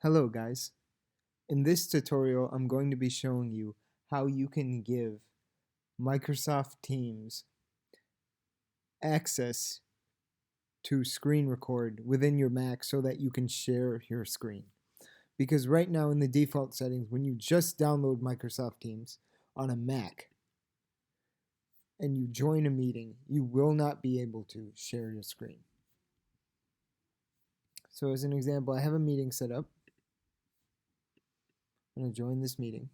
Hello guys. In this tutorial I'm going to be showing you how you can give Microsoft Teams access to screen record within your Mac so that you can share your screen. Because right now in the default settings, when you just download Microsoft Teams on a Mac and you join a meeting, you will not be able to share your screen. So as an example, I have a meeting set up. I'm going to join this meeting.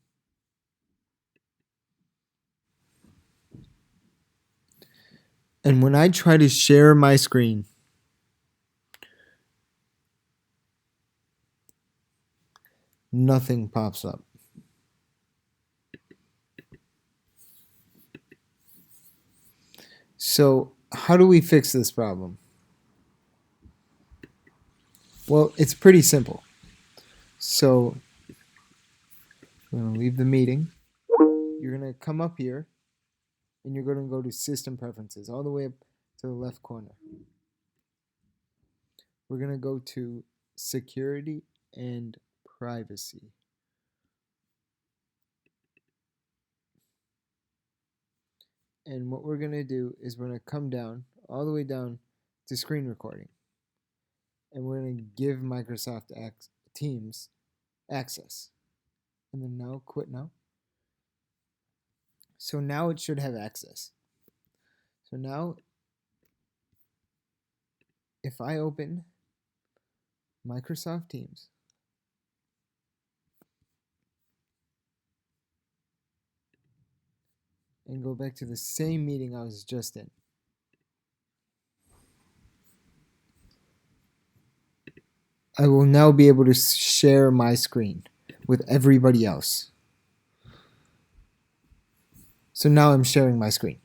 And when I try to share my screen, nothing pops up. So how do we fix this problem? Well, it's pretty simple. So we're going to leave the meeting. You're going to come up here and you're going to go to System Preferences all the way up to the left corner. We're going to go to Security and Privacy. And what we're going to do is we're going to come down all the way down to screen recording. And we're going to give Microsoft Teams access. And then now, quit now. So now it should have access. So now, if I open Microsoft Teams, and go back to the same meeting I was just in, I will now be able to share my screen with everybody else. So now I'm sharing my screen.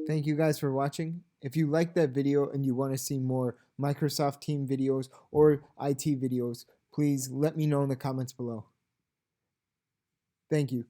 Thank you guys for watching. If you liked that video and you want to see more Microsoft Team videos or IT videos, please let me know in the comments below. Thank you.